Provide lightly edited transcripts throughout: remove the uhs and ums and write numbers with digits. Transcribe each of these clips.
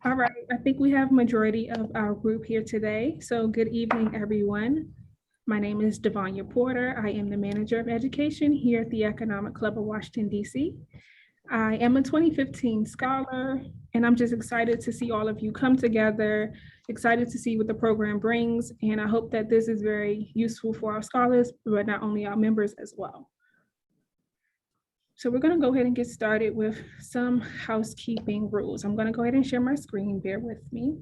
All right, I think we have majority of our group here today. So good evening, everyone. My name is Devanya Porter. I am the Manager of Education here at the Economic Club of Washington, D.C. I am a 2015 scholar, and I'm just excited to see all of you come together, excited to see what the program brings, and I hope that this is very useful for our scholars, but not only our members as well. So we're going to go ahead and get started with some housekeeping rules. I'm going to go ahead and share my screen. Bear with me.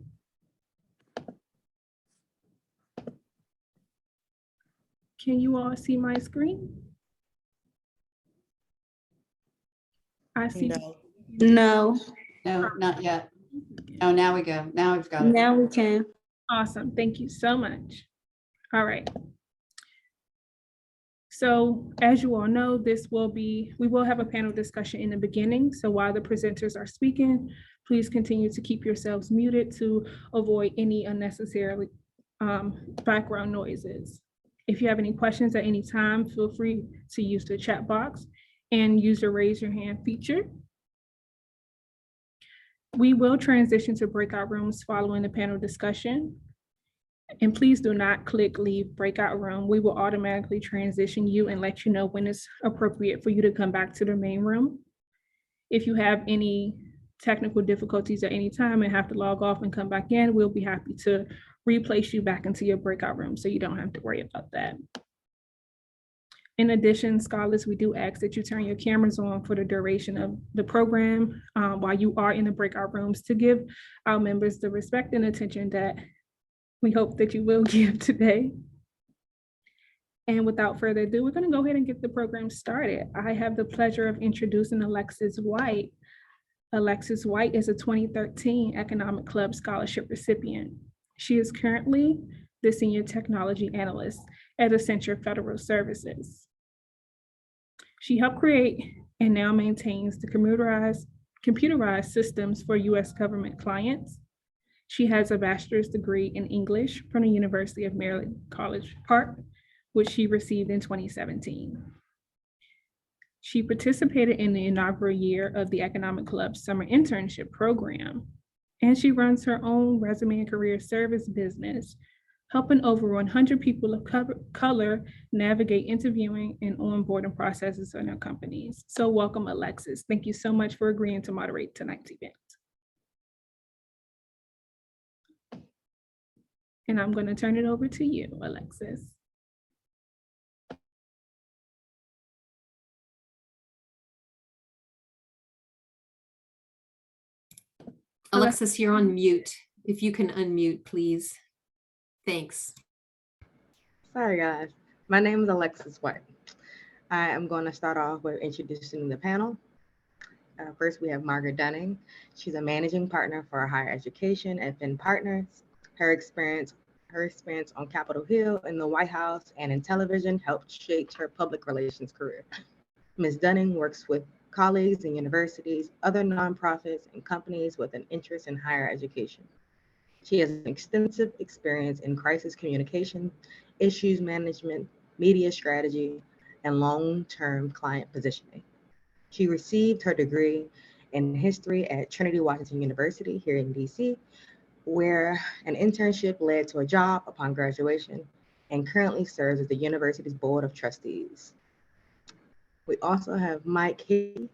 Can you all see my screen? I see. No. No, not yet. Oh, now we go. Now we've got it. Now we can. Awesome. Thank you so much. All right. So as you all know, we will have a panel discussion in the beginning. So while the presenters are speaking, please continue to keep yourselves muted to avoid any unnecessary background noises. If you have any questions at any time, feel free to use the chat box and use the raise your hand feature. We will transition to breakout rooms following the panel discussion. And please do not click leave breakout room. We will automatically transition you and let you know when it's appropriate for you to come back to the main room. If you have any technical difficulties at any time and have to log off and come back in, we'll be happy to replace you back into your breakout room so you don't have to worry about that. In addition, scholars, we do ask that you turn your cameras on for the duration of the program while you are in the breakout rooms to give our members the respect and attention that we hope that you will give today. And without further ado, we're going to go ahead and get the program started. I have the pleasure of introducing Alexis White. Alexis White is a 2013 Economic Club Scholarship recipient. She is currently the Senior Technology Analyst at Accenture Federal Services. She helped create and now maintains the computerized systems for US government clients. She has a bachelor's degree in English from the University of Maryland, College Park, which she received in 2017. She participated in the inaugural year of the Economic Club's summer internship program, and she runs her own resume and career service business, helping over 100 people of color navigate interviewing and onboarding processes in their companies. So welcome, Alexis. Thank you so much for agreeing to moderate tonight's event. And I'm going to turn it over to you, Alexis. Alexis, you're on mute. If you can unmute, please. Thanks. Sorry, guys. My name is Alexis White. I am going to start off with introducing the panel. First, we have Margaret Dunning. She's a managing partner for higher education at Finn Partners. Her experience on Capitol Hill, in the White House, and in television helped shape her public relations career. Ms. Dunning works with colleagues in universities, other nonprofits, and companies with an interest in higher education. She has an extensive experience in crisis communication, issues management, media strategy, and long-term client positioning. She received her degree in history at Trinity Washington University here in DC, where an internship led to a job upon graduation, and currently serves as the university's board of trustees. We also have Mike Hickey.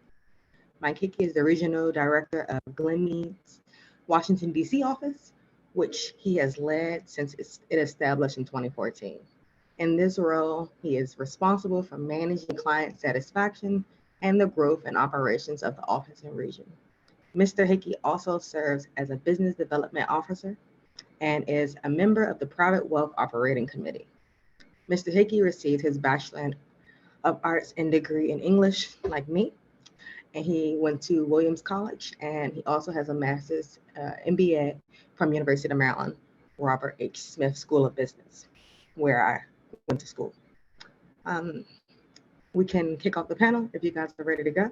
Mike Hickey is the regional director of Glenmede's Washington, D.C. office, which he has led since it established in 2014. In this role, he is responsible for managing client satisfaction and the growth and operations of the office and region. Mr. Hickey also serves as a business development officer and is a member of the Private Wealth Operating Committee. Mr. Hickey received his Bachelor of Arts and degree in English, like me, and he went to Williams College, and he also has a master's MBA from University of Maryland, Robert H. Smith School of Business, where I went to school. We can kick off the panel if you guys are ready to go.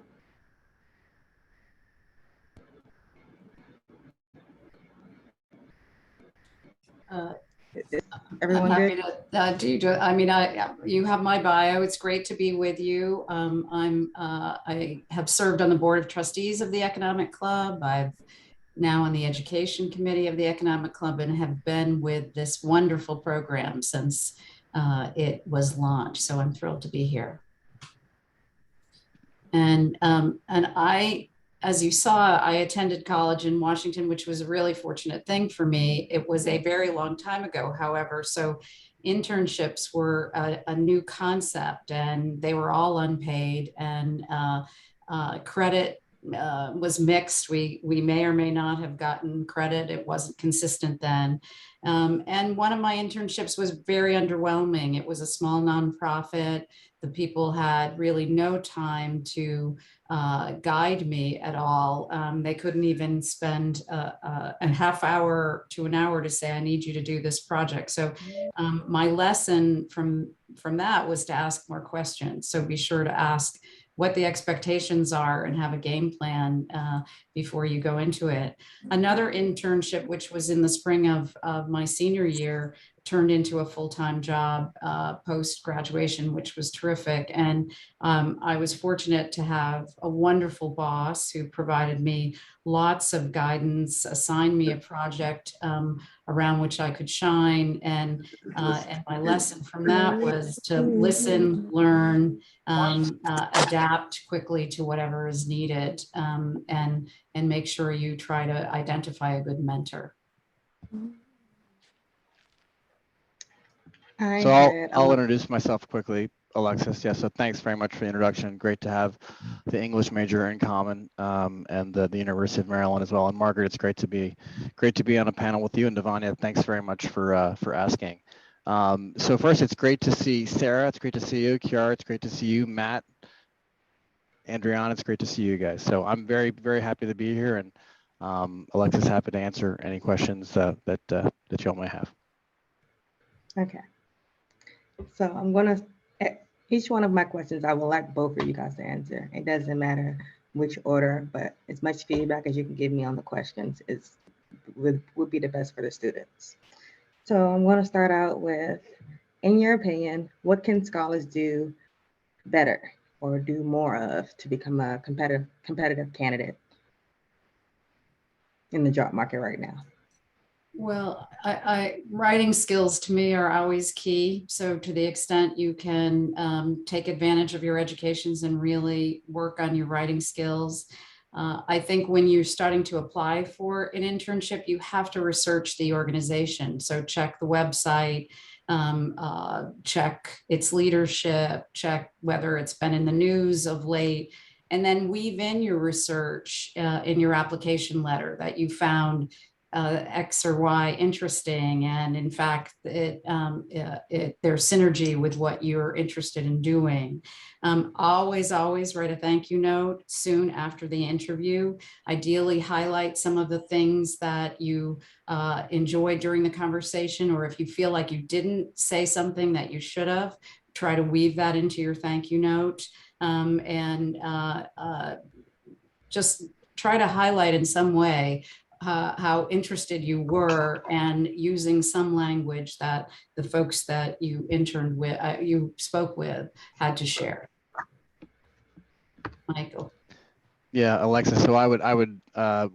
Everyone I'm good? happy to I mean, you have my bio. It's great to be with you. I have served on the board of trustees of the Economic Club. I've now on the education committee of the Economic Club and have been with this wonderful program since it was launched. So I'm thrilled to be here. And I, as you saw, I attended college in Washington, which was a really fortunate thing for me. It was a very long time ago, however, so internships were a new concept, and they were all unpaid, and credit was mixed. We may or may not have gotten credit. It wasn't consistent then. And one of my internships was very underwhelming. It was a small nonprofit. The people had really no time to guide me at all. They couldn't even spend a half hour to an hour to say, I need you to do this project. So my lesson from that was to ask more questions. So be sure to ask what the expectations are and have a game plan before you go into it. Another internship, which was in the spring of my senior year, turned into a full-time job post-graduation, which was terrific. And I was fortunate to have a wonderful boss who provided me lots of guidance, assigned me a project around which I could shine. And my lesson from that was to listen, learn, adapt quickly to whatever is needed, and make sure you try to identify a good mentor. So I'll introduce myself quickly, Alexis. Yeah, so thanks very much for the introduction. Great to have the English major in common, and the University of Maryland as well. And Margaret, it's great to be on a panel with you. And Devanya, thanks very much for asking. So first, it's great to see Sarah. It's great to see you. Kiara, it's great to see you. Matt, Andriana, it's great to see you guys. So I'm very, very happy to be here. And Alexis, happy to answer any questions that y'all might have. Okay. So I'm gonna, each one of my questions, I would like both of you guys to answer. It doesn't matter which order, but as much feedback as you can give me on the questions would be the best for the students. So I'm gonna start out with, in your opinion, what can scholars do better or do more of to become a competitive candidate in the job market right now? Well, writing skills to me are always key. So to the extent you can take advantage of your educations and really work on your writing skills. I think when you're starting to apply for an internship, you have to research the organization. So check the website, check its leadership, check whether it's been in the news of late, and then weave in your research in your application letter that you found X or Y interesting, and in fact, there's synergy with what you're interested in doing. Always write a thank you note soon after the interview. Ideally, highlight some of the things that you enjoyed during the conversation, or if you feel like you didn't say something that you should have, try to weave that into your thank you note, and just try to highlight in some way how interested you were, and using some language that the folks that you interned with, you spoke with, had to share. Michael. Yeah, Alexis. So I would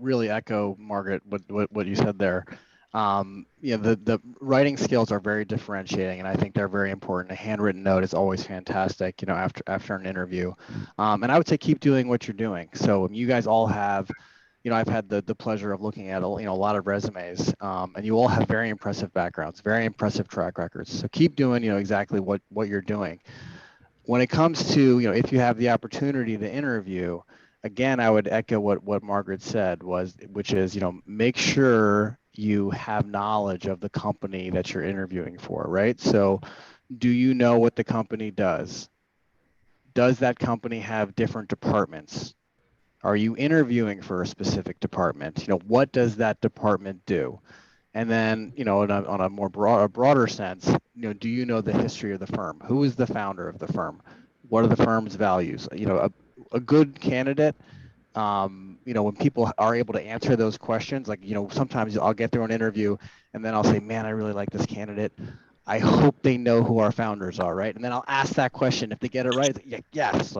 really echo Margaret what you said there. Yeah, the writing skills are very differentiating, and I think they're very important. A handwritten note is always fantastic, after an interview. And I would say keep doing what you're doing. So you guys all have, I've had the pleasure of looking at a lot of resumes, and you all have very impressive backgrounds, very impressive track records. So keep doing exactly what you're doing. When it comes to if you have the opportunity to interview, again, I would echo what Margaret said, which is make sure you have knowledge of the company that you're interviewing for, right? So do you know what the company does? Does that company have different departments? Are you interviewing for a specific department? What does that department do? And then, on a more broader sense, do you know the history of the firm? Who is the founder of the firm? What are the firm's values? A good candidate, when people are able to answer those questions, like, sometimes I'll get through an interview and then I'll say, man, I really like this candidate. I hope they know who our founders are, right? And then I'll ask that question. If they get it right, yes,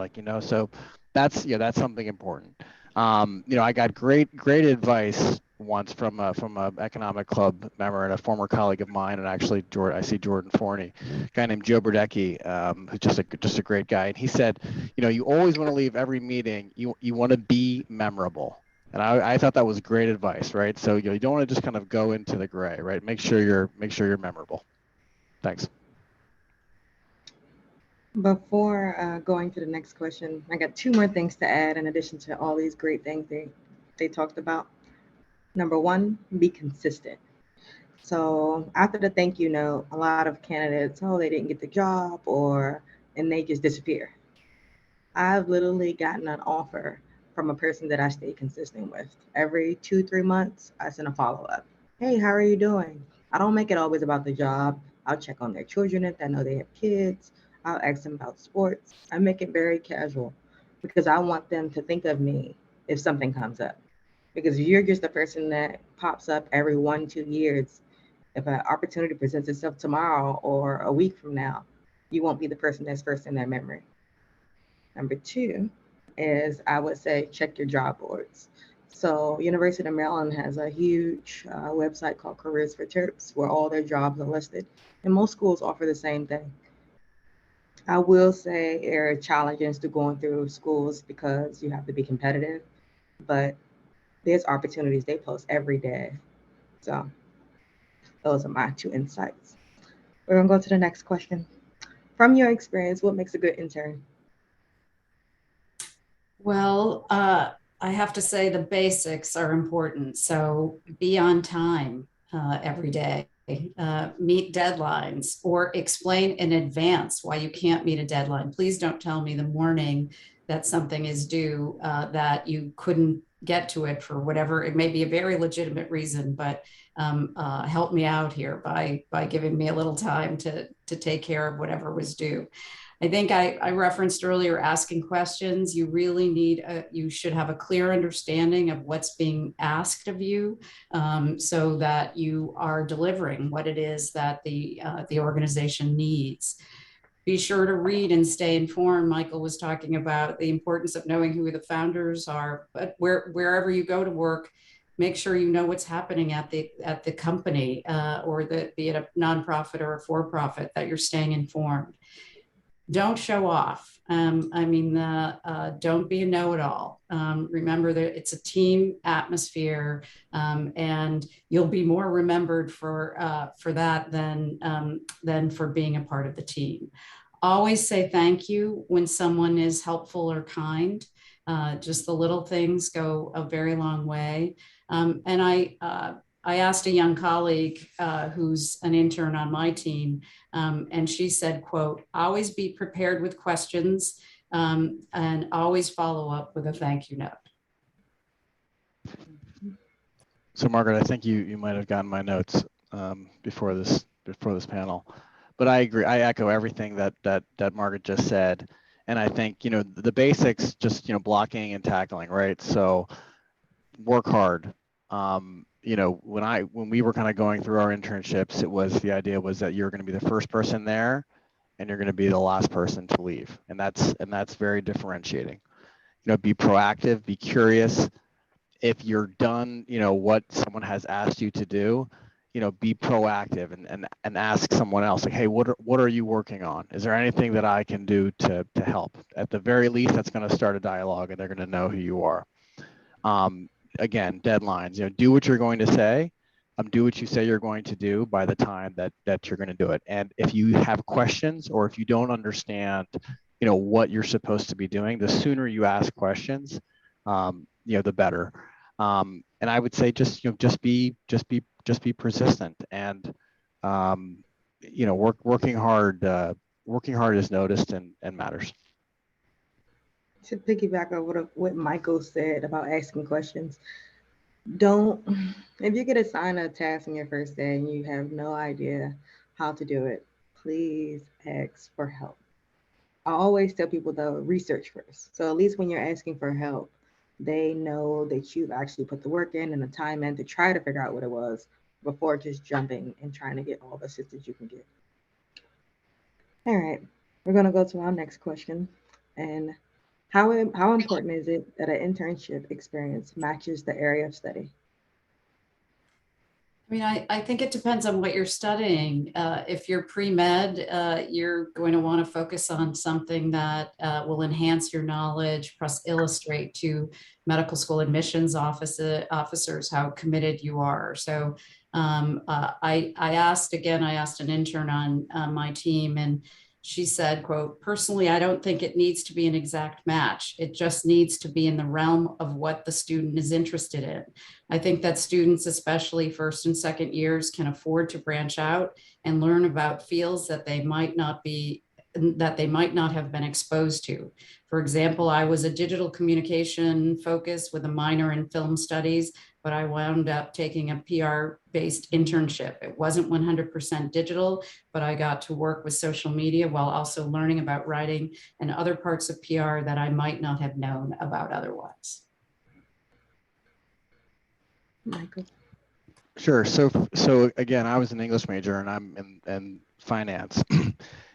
so that's something important. I got great advice once from a economic club member and a former colleague of mine, and actually I see Jordan Forney, a guy named Joe Burdecki, who's just a great guy. And he said, you always want to leave every meeting, you want to be memorable. And I thought that was great advice, right? So you don't want to just kind of go into the gray, right? Make sure you're memorable. Thanks. Before going to the next question, I got 2 more things to add in addition to all these great things they talked about. Number 1, be consistent. So after the thank you note, a lot of candidates, they didn't get the job and they just disappear. I've literally gotten an offer from a person that I stay consistent with. Every 2-3 months, I send a follow-up. Hey, how are you doing? I don't make it always about the job. I'll check on their children if I know they have kids. I'll ask them about sports. I make it very casual because I want them to think of me if something comes up. Because if you're just a person that pops up every 1-2 years, if an opportunity presents itself tomorrow or a week from now, you won't be the person that's first in their memory. Number 2 is, I would say, check your job boards. So University of Maryland has a huge website called Careers for Terps where all their jobs are listed. And most schools offer the same thing. I will say there are challenges to going through schools because you have to be competitive, but there's opportunities they post every day. So those are my 2 insights. We're gonna go to the next question. From your experience, what makes a good intern? Well, I have to say the basics are important. So be on time every day, meet deadlines, or explain in advance why you can't meet a deadline. Please don't tell me the morning that something is due that you couldn't get to it for whatever. It may be a very legitimate reason, but help me out here by giving me a little time to take care of whatever was due. I think I referenced earlier asking questions. You really you should have a clear understanding of what's being asked of you so that you are delivering what it is that the organization needs. Be sure to read and stay informed. Michael was talking about the importance of knowing who the founders are, but wherever you go to work, make sure you know what's happening at the company or be it a nonprofit or a for-profit, that you're staying informed. Don't show off. Don't be a know-it-all. Remember that it's a team atmosphere, and you'll be more remembered for that than for being a part of the team. Always say thank you when someone is helpful or kind. Just the little things go a very long way. And I asked a young colleague who's an intern on my team, and she said, quote, always be prepared with questions and always follow up with a thank you note. So Margaret, I think you might have gotten my notes before this panel, but I agree. I echo everything that Margaret just said. And I think, the basics, just, blocking and tackling, right? So work hard. When we were kind of going through our internships, the idea was that you're going to be the first person there and you're going to be the last person to leave. And that's very differentiating. Be proactive, be curious. If you're done, what someone has asked you to do, be proactive and ask someone else, like, hey, what are you working on? Is there anything that I can do to help? At the very least, that's going to start a dialogue and they're going to know who you are. Again, deadlines, do what you're going to say, do what you say you're going to do by the time that you're going to do it. And if you have questions or if you don't understand, what you're supposed to be doing, the sooner you ask questions, the better. And I would say just be persistent and, working hard is noticed and matters. To piggyback over what Michael said about asking questions, if you get assigned a task on your first day and you have no idea how to do it, please ask for help. I always tell people though, research first. So at least when you're asking for help, they know that you've actually put the work in and the time in to try to figure out what it was before just jumping and trying to get all the assistance you can get. All right, we're gonna go to our next question. And how important is it that an internship experience matches the area of study? I mean, I think it depends on what you're studying. If you're pre-med, you're going to want to focus on something that will enhance your knowledge, plus illustrate to medical school admissions officers how committed you are. So I asked an intern on my team, and she said, quote, "Personally, I don't think it needs to be an exact match. It just needs to be in the realm of what the student is interested in." I think that students, especially first and second years, can afford to branch out and learn about fields that they might not have been exposed to. For example, I was a digital communication focus with a minor in film studies, but I wound up taking a PR-based internship. It wasn't 100% digital, but I got to work with social media while also learning about writing and other parts of PR that I might not have known about otherwise. Michael. Sure. So again, I was an English major and I'm in finance.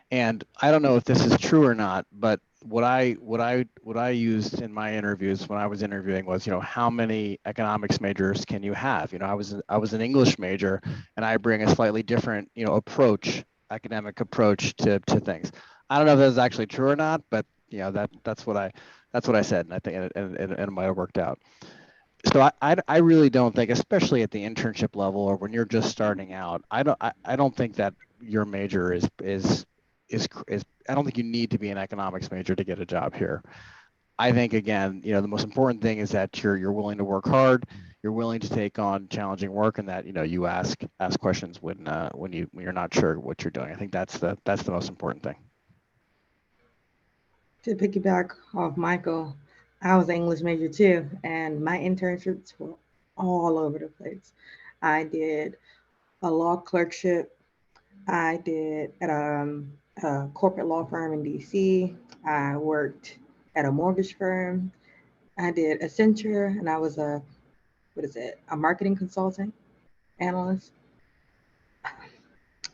And I don't know if this is true or not, but what I used in my interviews when I was interviewing was, how many economics majors can you have? I was an English major and I bring a slightly different, academic approach to things. I don't know if that's actually true or not, but that's what I said, and I think it might have worked out. So I really don't think, especially at the internship level or when you're just starting out, I don't think that your major is I don't think you need to be an economics major to get a job here. I think, again, the most important thing is that you're willing to work hard, you're willing to take on challenging work, and that you ask questions when you're not sure what you're doing. I think that's the most important thing. To piggyback off Michael, I was an English major too, and my internships were all over the place. I did a law clerkship. I did at a corporate law firm in DC. I worked at a mortgage firm. I did Accenture, and I was a marketing consultant analyst.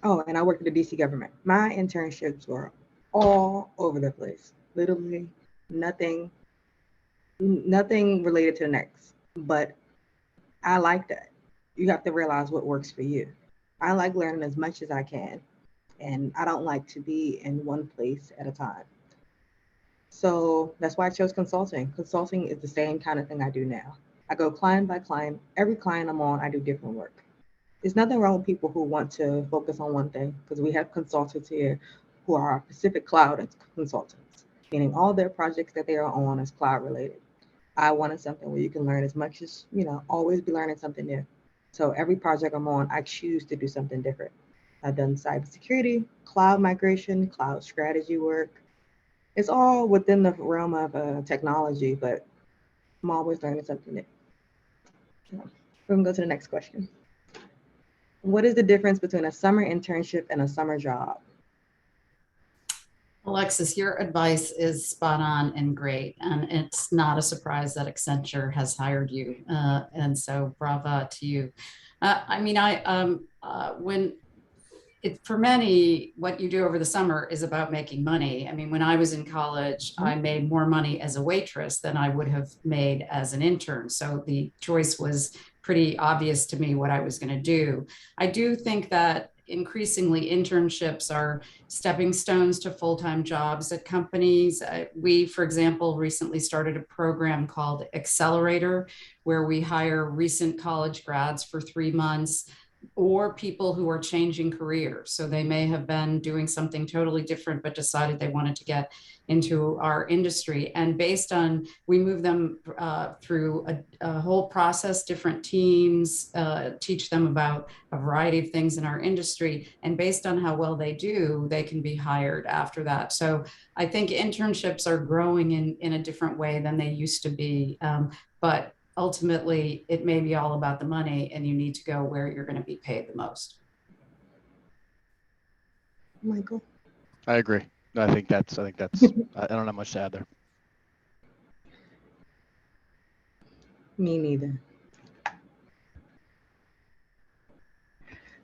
Oh, and I worked at the DC government. My internships were all over the place. Literally nothing related to the next. But I like that. You have to realize what works for you. I like learning as much as I can, and I don't like to be in one place at a time. So that's why I chose consulting. Consulting is the same kind of thing I do now. I go client by client. Every client I'm on, I do different work. There's nothing wrong with people who want to focus on one thing, because we have consultants here who are Pacific Cloud consultants, meaning all their projects that they are on is cloud related. I wanted something where you can learn as much as, always be learning something new. So every project I'm on, I choose to do something different. I've done cybersecurity, cloud migration, cloud strategy work. It's all within the realm of technology, but I'm always learning something new. So we're gonna go to the next question. What is the difference between a summer internship and a summer job? Alexis, your advice is spot on and great. And it's not a surprise that Accenture has hired you. And so brava to you. For many, what you do over the summer is about making money. I mean, when I was in college, I made more money as a waitress than I would have made as an intern. So the choice was pretty obvious to me what I was going to do. I do think that increasingly internships are stepping stones to full-time jobs at companies. We, for example, recently started a program called Accelerator, where we hire recent college grads for 3 months, or people who are changing careers. So they may have been doing something totally different, but decided they wanted to get into our industry. And we move them through a whole process, different teams, teach them about a variety of things in our industry. And based on how well they do, they can be hired after that. So I think internships are growing in a different way than they used to be. But ultimately, it may be all about the money, and you need to go where you're going to be paid the most. Michael? I agree. I think that's I don't have much to add there. Me neither.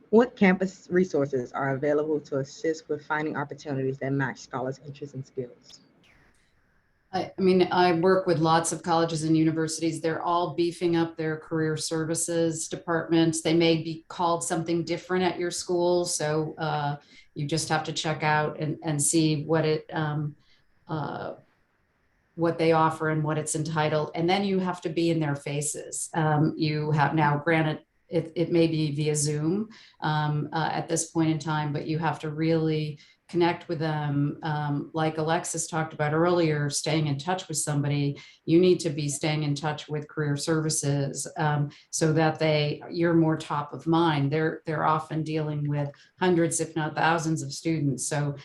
What campus resources are available to assist with finding opportunities that match scholars' interests and skills? I mean, I work with lots of colleges and universities. They're all beefing up their career services departments. They may be called something different at your school. So you just have to check out and see uh, what they offer and what it's entitled. And then you have to be in their faces. You have now, granted, it may be via Zoom at this point in time, but you have to really connect with them. Like Alexis talked about earlier, staying in touch with somebody, you need to be staying in touch with career services so that you're more top of mind. They're often dealing with hundreds, if not thousands of students. So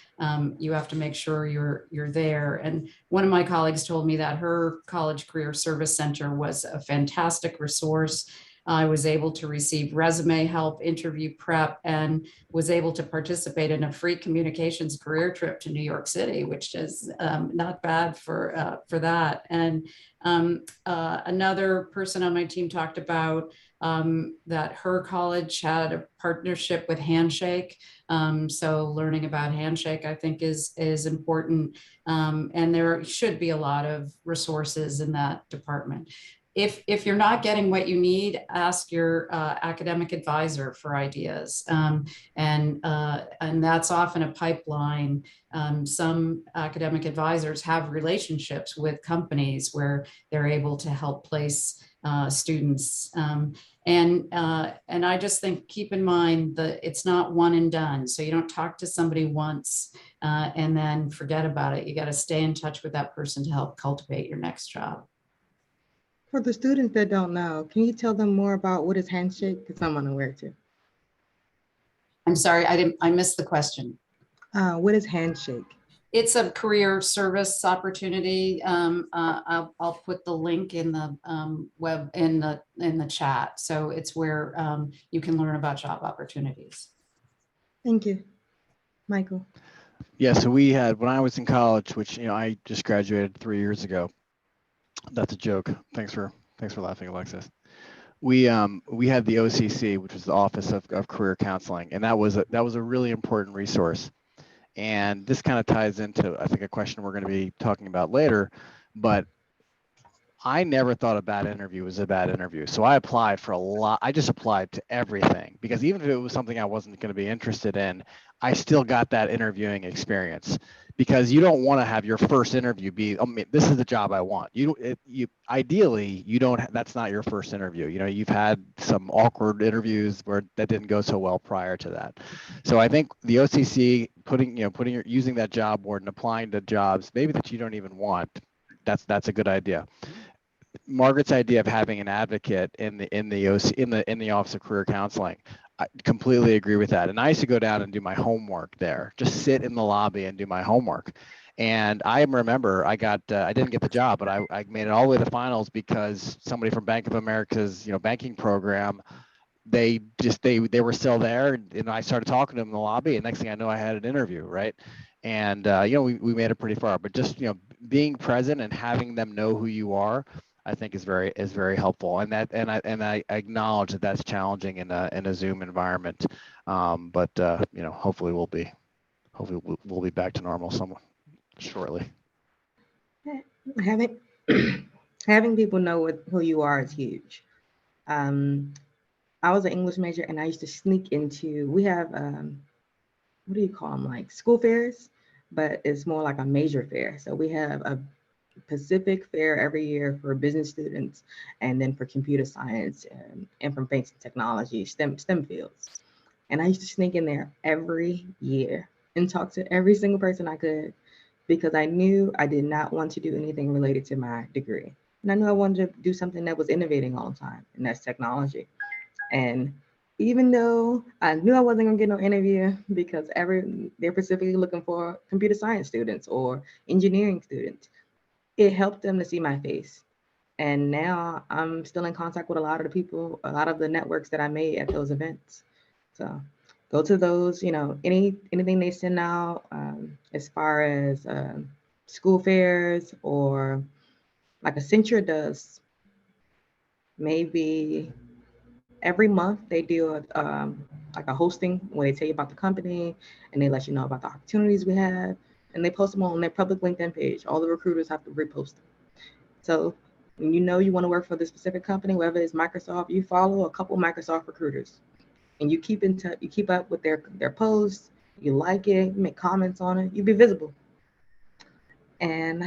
you have to make sure you're there. And one of my colleagues told me that her college career service center was a fantastic resource. I was able to receive resume help, interview prep, and was able to participate in a free communications career trip to New York City, which is not bad for that. And another person on my team talked about that her college had a partnership with Handshake. So learning about Handshake, I think, is important. And there should be a lot of resources in that department. If you're not getting what you need, ask your academic advisor for ideas. And that's often a pipeline. Some academic advisors have relationships with companies where they're able to help place students. And I just think, keep in mind that it's not one and done. So you don't talk to somebody once and then forget about it. You got to stay in touch with that person to help cultivate your next job. For the students that don't know, can you tell them more about what is Handshake? Because I'm unaware too. I'm sorry, I missed the question. What is Handshake? It's a career service opportunity. I'll put the link in the web in the chat. So it's where you can learn about job opportunities. Thank you, Michael. Yeah, so we had, when I was in college, which, I just graduated 3 years ago. That's a joke. Thanks for laughing, Alexis. We had the OCC, which was the Office of Career Counseling, and that was a really important resource. And this kind of ties into, I think, a question we're going to be talking about later, but I never thought a bad interview was a bad interview. So I applied for a lot. I just applied to everything, because even if it was something I wasn't going to be interested in, I still got that interviewing experience, because you don't want to have your first interview be, this is the job I want. Ideally, you don't, that's not your first interview. You've had some awkward interviews that didn't go so well prior to that. So I think the OCC using that job board and applying to jobs maybe that you don't even want, that's a good idea. Margaret's idea of having an advocate in the Office of Career Counseling, I completely agree with that. And I used to go down and do my homework there, just sit in the lobby and do my homework. And I remember I didn't get the job, but I made it all the way to finals because somebody from Bank of America's banking program, they were still there, and I started talking to them in the lobby, and next thing I know, I had an interview, right? And we made it pretty far. But just being present and having them know who you are, I think is very helpful, and I acknowledge that that's challenging in a Zoom environment, but hopefully we'll be back to normal somewhat shortly. Having people know who you are is huge. I was an English major, and I used to sneak into. We have what do you call them, like school fairs, but it's more like a major fair. So we have a Pacific Fair every year for business students, and then for computer science and information technology, STEM fields. And I used to sneak in there every year and talk to every single person I could, because I knew I did not want to do anything related to my degree. And I knew I wanted to do something that was innovating all the time, and that's technology. And even though I knew I wasn't gonna get no interview, because they're specifically looking for computer science students or engineering students, it helped them to see my face. And now I'm still in contact with a lot of the people, a lot of the networks that I made at those events. So go to those, anything they send out as far as school fairs, or like Accenture does, maybe every month they do like a hosting where they tell you about the company and they let you know about the opportunities we have. and they post them on their public LinkedIn page. All the recruiters have to repost them. So when you know you want to work for the specific company, whether it's Microsoft, you follow a couple Microsoft recruiters and you keep in touch, you keep up with their posts, you like it, you make comments on it, you be visible. And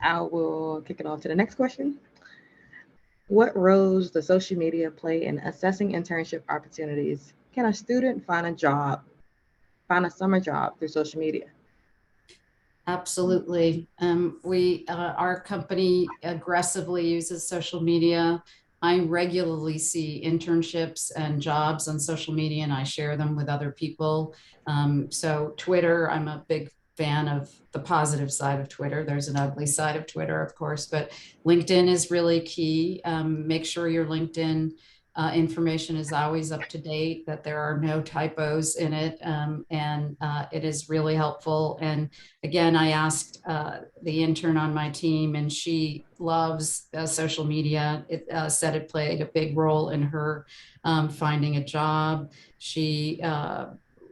I will kick it off to the next question. What roles does social media play in assessing internship opportunities? Can a student find a summer job through social media? Absolutely. Our company aggressively uses social media. I regularly see internships and jobs on social media, and I share them with other people. So Twitter, I'm a big fan of the positive side of Twitter. There's an ugly side of Twitter, of course, but LinkedIn is really key. Make sure your LinkedIn information is always up to date, that there are no typos in it, and it is really helpful. And again, I asked the intern on my team, and she loves social media. It said it played a big role in her finding a job. She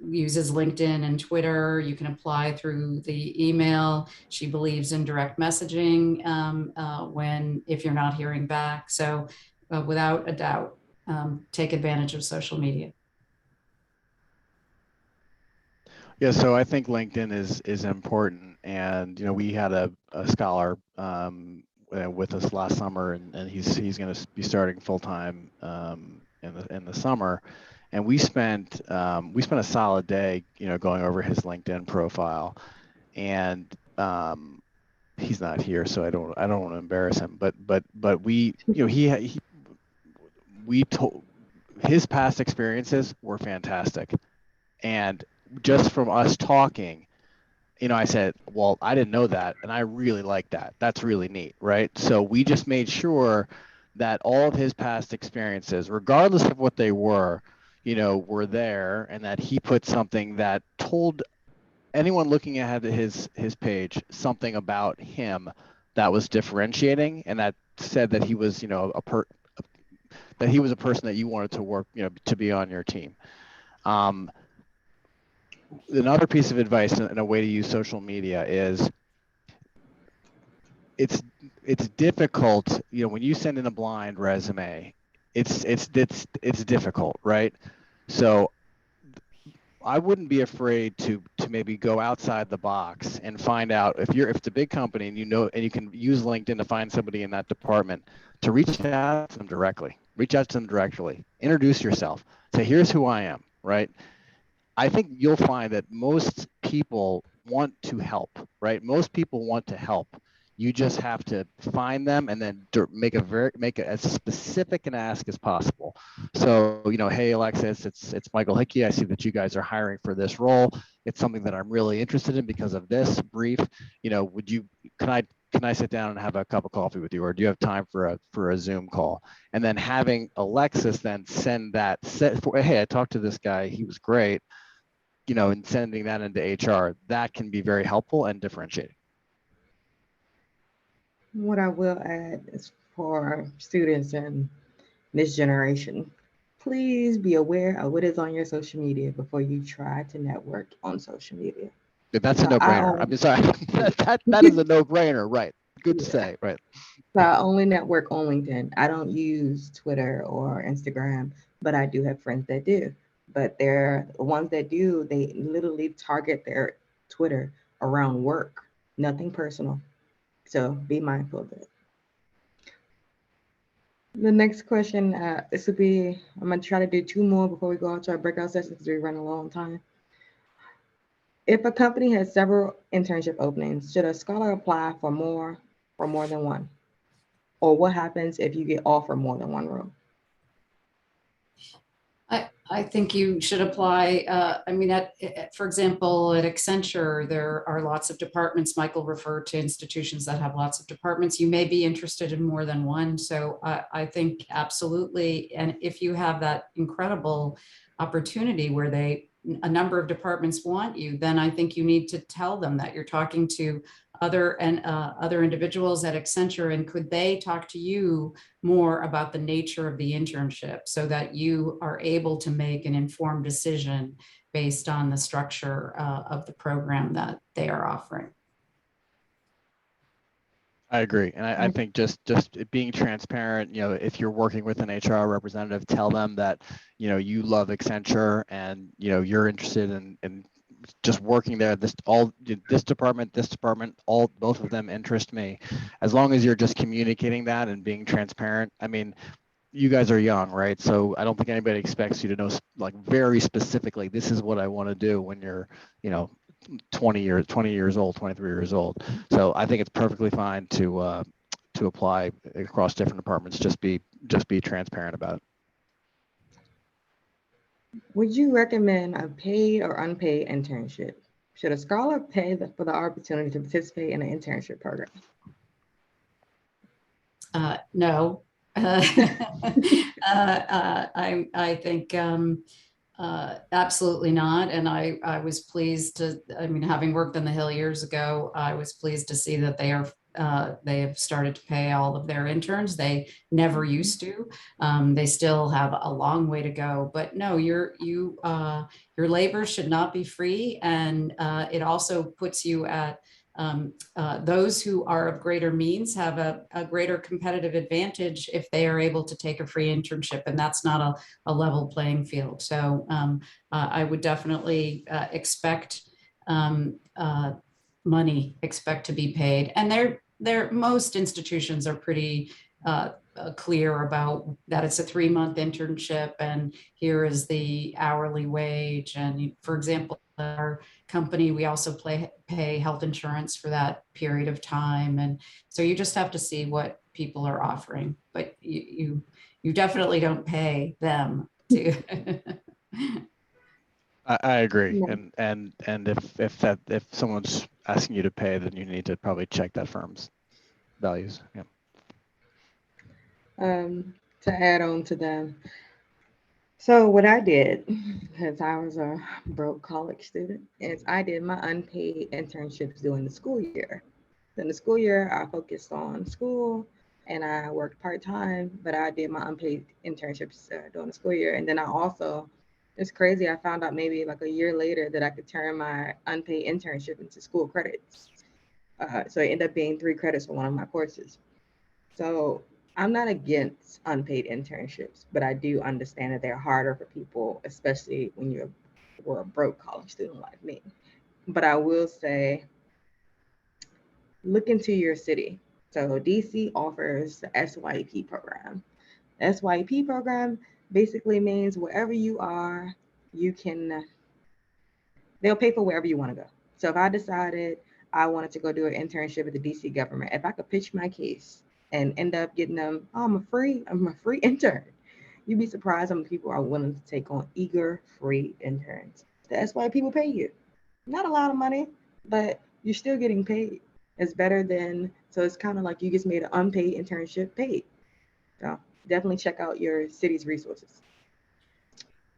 uses LinkedIn and Twitter. You can apply through the email. She believes in direct messaging if you're not hearing back. So without a doubt, take advantage of social media. Yeah, so I think LinkedIn is important, and we had a scholar with us last summer, and he's going to be starting full time in the summer, and we spent a solid day going over his LinkedIn profile, and he's not here, so I don't want to embarrass him, but we we told his past experiences were fantastic, and just from us talking, I said, well, I didn't know that, and I really like that. That's really neat, right? So we just made sure that all of his past experiences, regardless of what they were there, and that he put something that told anyone looking at his page something about him that was differentiating, and that said that he was, that he was a person that you wanted to work, to be on your team. Another piece of advice and a way to use social media is it's difficult, when you send in a blind resume, it's difficult, right? So I wouldn't be afraid to maybe go outside the box and find out if it's a big company and you can use LinkedIn to find somebody in that department, to reach out to them directly. Introduce yourself. Say, here's who I am, right? I think you'll find that most people want to help, right? Most people want to help. You just have to find them and then make it as specific an ask as possible. So, hey, Alexis, it's Michael Hickey. I see that you guys are hiring for this role. It's something that I'm really interested in because of this brief. Can I sit down and have a cup of coffee with you, or do you have time for a Zoom call? And then having Alexis then send that, hey, I talked to this guy, he was great, and sending that into HR, that can be very helpful and differentiating. What I will add is for students in this generation, please be aware of what is on your social media before you try to network on social media. That's a no-brainer. I'm sorry. that is a no-brainer, right? Good to say, right? So I only network on LinkedIn. I don't use Twitter or Instagram, but I do have friends that do. But they're the ones that do, they literally target their Twitter around work, nothing personal. So be mindful of it. The next question, this would be, I'm going to try to do 2 more before we go out to our breakout sessions because we run a long time. If a company has several internship openings, should a scholar apply for more than one? Or what happens if you get offered more than one role? I think you should apply. For example, at Accenture, there are lots of departments. Michael referred to institutions that have lots of departments. You may be interested in more than one. So I think absolutely. And if you have that incredible opportunity where a number of departments want you, then I think you need to tell them that you're talking to other individuals at Accenture, and could they talk to you more about the nature of the internship so that you are able to make an informed decision based on the structure of the program that they are offering. I agree. And I think just being transparent, you know, if you're working with an HR representative, tell them that, you know, you love Accenture and, you know, you're interested in just working there. This department, both of them interest me. As long as you're just communicating that and being transparent. I mean, you guys are young, right? So I don't think anybody expects you to know like very specifically, this is what I want to do when you're, you know, 20 years old, 23 years old. So I think it's perfectly fine to apply across different departments. Just be transparent about it. Would you recommend a paid or unpaid internship? Should a scholar pay for the opportunity to participate in an internship program? No. I think absolutely not. And I was pleased to, I mean, having worked on the Hill years ago, I was pleased to see that they have started to pay all of their interns. They never used to. They still have a long way to go. But no, your labor should not be free, and it also puts you at those who are of greater means have a greater competitive advantage if they are able to take a free internship, and that's not a level playing field. So I would definitely expect money, expect to be paid. And most institutions are pretty clear about that. It's a 3-month internship and here is the hourly wage. And for example, our company, we also pay health insurance for that period of time. And so you just have to see what people are offering, but you definitely don't pay them to. I agree. Yeah. And if someone's asking you to pay, then you need to probably check that firm's values. Yeah. To add on to them. So what I did, because I was a broke college student, is I did my unpaid internships during the school year. In the school year, I focused on school and I worked part-time, but I did my unpaid internships during the school year. And then I also, it's crazy, I found out maybe like a year later that I could turn my unpaid internship into school credits. So it ended up being 3 credits for one of my courses. So I'm not against unpaid internships, but I do understand that they're harder for people, especially when you were a broke college student like me. But I will say, look into your city. So DC offers the SYP program. The SYP program basically means wherever you are, they'll pay for wherever you want to go. So if I decided I wanted to go do an internship at the DC government, if I could pitch my case and end up getting them, oh, I'm a free intern. You'd be surprised how many people are willing to take on eager free interns. That's why people pay you. Not a lot of money, but you're still getting paid. It's better than, so it's kind of like you just made an unpaid internship paid. So definitely check out your city's resources.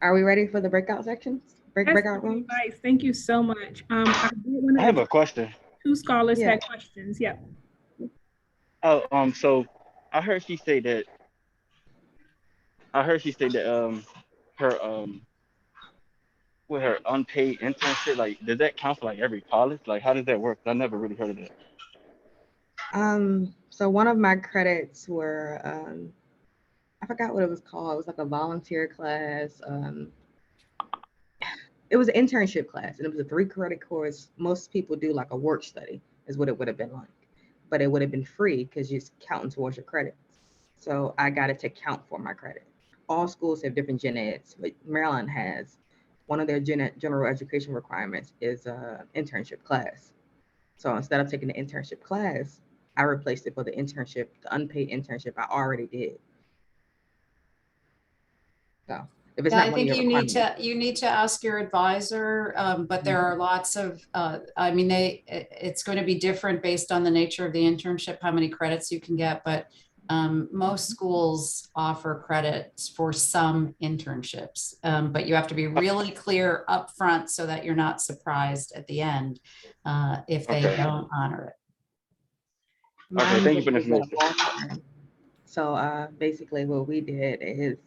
Are we ready for the breakout sections? Breakout rooms? Nice. Thank you so much. I I have a question. 2 scholars Yeah. had questions. Yeah. Oh, so I heard she say that her with her unpaid internship, like, does that count for like every college? Like, how does that work? I never really heard of that. So one of my credits were, I forgot what it was called. It was like a volunteer class. It was an internship class and it was a 3 credit course. Most people do like a work study is what it would have been like, but it would have been free because you're counting towards your credits. So I got it to count for my credit. All schools have different gen eds, but Maryland has one of their general education requirements is a internship class. So instead of taking the internship class, I replaced it for the internship, the unpaid internship I already did. So if it's Yeah, not I one of think your you need to ask your advisor, but there are lots of, I mean, it's going to be different based on the nature of the internship, how many credits you can get, but most schools offer credits for some internships, but you have to be really clear up front so that you're not surprised at the end if they don't honor it. Okay, thank you for the was at a information. law firm. So basically what we did is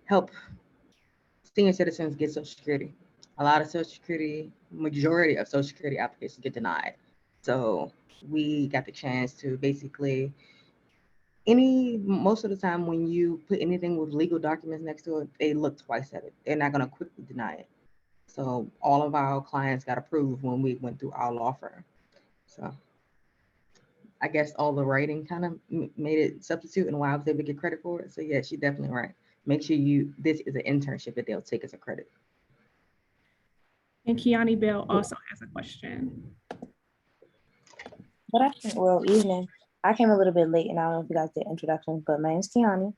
help senior citizens get Social Security. a lot of Social Security, majority of Social Security applications get denied. So we got the chance to basically most of the time when you put anything with legal documents next to it, they look twice at it. They're not going to quickly deny it. So all of our clients got approved when we went through our law firm. So I guess all the writing kind of made it substitute and why I was able to get credit for it. So yeah, she's definitely right. Make sure this is an internship that they'll take as a credit. And Kiani Bell also has a question. Evening. I came a little bit late and I don't know if you guys did introductions, but my name's Kiani.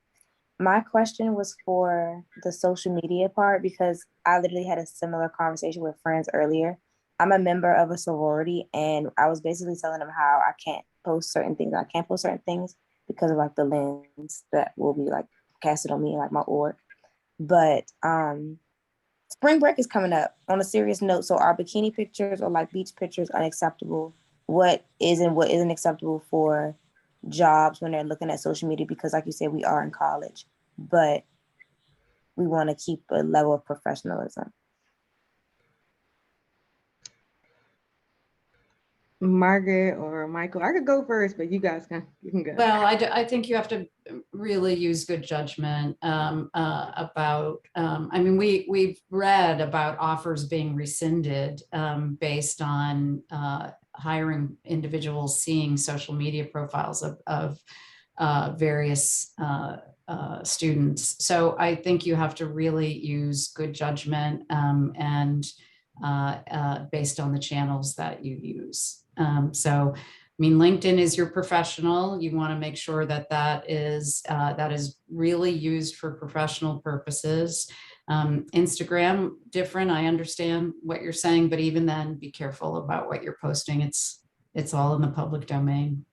My question was for the social media part because I literally had a similar conversation with friends earlier. I'm a member of a sorority and I was basically telling them how I can't post certain things. I can't post certain things because of like the lens that will be like casted on me, like my org. But spring break is coming up. On a serious note, so are bikini pictures or like beach pictures unacceptable? What is and what isn't acceptable for jobs when they're looking at social media? Because like you said, we are in college, but we want to keep a level of professionalism. Margaret or Michael, I could go first, but you can go. Well, I think you have to really use good judgment about, I mean, we've read about offers being rescinded based on hiring individuals seeing social media profiles of various students. So I think you have to really use good judgment and based on the channels that you use. So, I mean, LinkedIn is your professional. You want to make sure that that is really used for professional purposes. Instagram, different. I understand what you're saying, but even then, be careful about what you're posting. It's all in the public domain.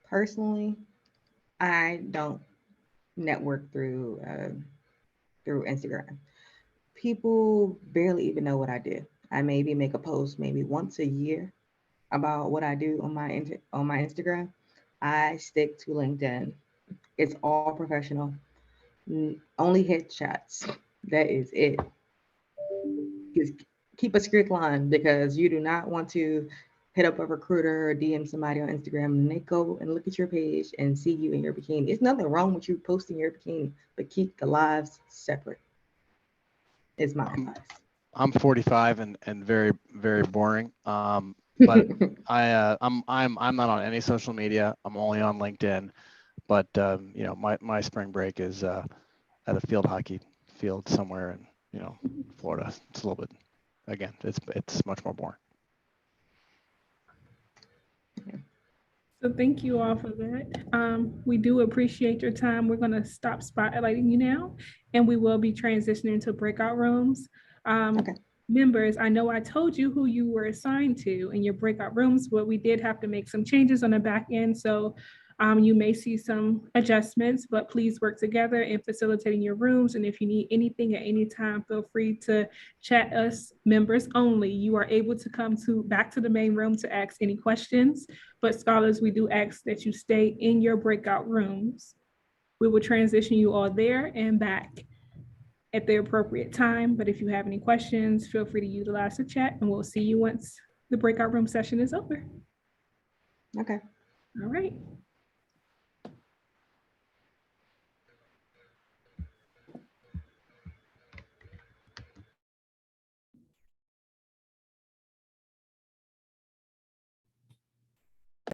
Personally, I don't network through Instagram. People barely even know what I do. I maybe make a post maybe once a year about what I do on my Instagram. I stick to LinkedIn. It's all professional. Only headshots. That is it. Just keep a strict line because you do not want to hit up a recruiter or DM somebody on Instagram and they go and look at your page and see you in your bikini. There's nothing wrong with you posting your bikini, but keep the lives separate. Is my advice. I'm 45 and very, very boring. But I'm not on any social media. I'm only on LinkedIn. But you know, my spring break is at a field hockey field somewhere in, you know, Florida. It's a little bit, again, it's much more boring. So thank you all for that. We do appreciate your time. We're going to stop spotlighting you now, and we will be transitioning to breakout rooms. Okay. Members, I know I told you who you were assigned to in your breakout rooms, but we did have to make some changes on the back end. So you may see some adjustments, but please work together in facilitating your rooms. And if you need anything at any time, feel free to chat us, members only. You are able to come back to the main room to ask any questions, but scholars, we do ask that you stay in your breakout rooms. We will transition you all there and back at the appropriate time. But if you have any questions, feel free to utilize the chat and we'll see you once the breakout room session is over. Okay. All right.